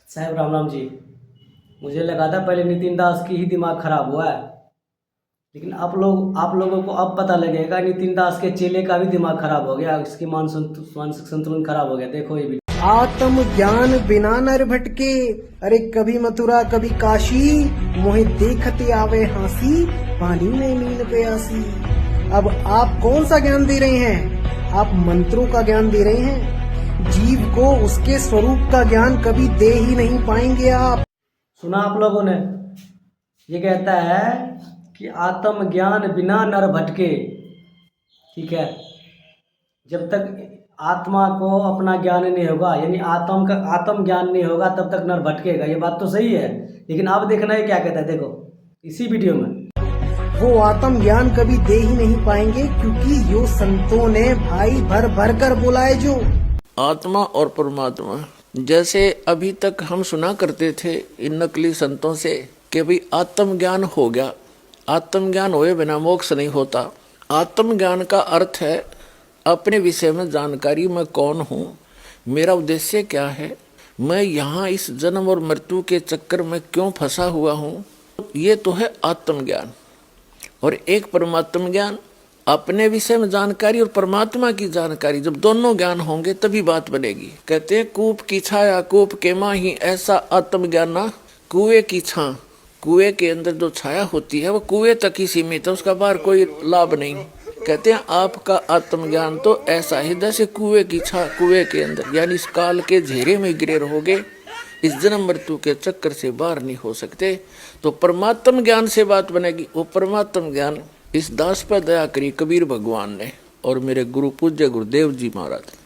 साहब राम राम जी। मुझे लगा था पहले नितिन दास की ही दिमाग खराब हुआ है, लेकिन आप लोगों को अब पता लगेगा नितिन दास के चेले का भी दिमाग खराब हो गया, इसकी मानसिक संतुलन खराब हो गया। देखो ये भी। आत्म ज्ञान बिना नर भटके, अरे कभी मथुरा कभी काशी, मोहे देखते आवे हंसी, पानी में नींद प्यासी। अब आप कौन सा ज्ञान दे रहे हैं? आप मंत्रों का ज्ञान दे रहे हैं। जीव को उसके स्वरूप का ज्ञान कभी दे ही नहीं पाएंगे आप। सुना आप लोगों ने? ये कहता है कि आत्म ज्ञान बिना नर भटके। ठीक है, जब तक आत्मा को अपना ज्ञान नहीं होगा, यानी आत्म ज्ञान नहीं होगा, तब तक नर भटकेगा। ये बात तो सही है, लेकिन अब देखना है क्या कहता है। देखो इसी वीडियो में। वो आत्म ज्ञान कभी दे ही नहीं पाएंगे, क्योंकि यो संतों ने भाई भर भर कर बोला है। जो आत्मा और परमात्मा, जैसे अभी तक हम सुना करते थे इन नकली संतों से कि भाई आत्मज्ञान हो गया, आत्मज्ञान हुए बिना मोक्ष नहीं होता। आत्मज्ञान का अर्थ है अपने विषय में जानकारी, मैं कौन हूँ, मेरा उद्देश्य क्या है, मैं यहाँ इस जन्म और मृत्यु के चक्कर में क्यों फंसा हुआ हूँ। ये तो है आत्मज्ञान। और एक परमात्म ज्ञान, अपने विषय में जानकारी और परमात्मा की जानकारी, जब दोनों ज्ञान होंगे तभी बात बनेगी। कहते हैं कूप की छाया कूप के माही, ऐसा आत्मज्ञान ना कुएं की छां। कुएं के अंदर जो छाया होती है वो कुएं तक ही सीमित है, उसका बाहर कोई लाभ नहीं। कहते हैं आपका आत्मज्ञान तो ऐसा ही जैसे कुएं की छां कुएं के अंदर, यानी इस काल के घेरे में गिरे रहोगे, इस जन्म मृत्यु के चक्कर से बाहर नहीं हो सकते। तो परमात्म ज्ञान से बात बनेगी। वो परमात्म ज्ञान इस दास पर दया करी कबीर भगवान ने और मेरे गुरु पूज्य गुरुदेव जी महाराज।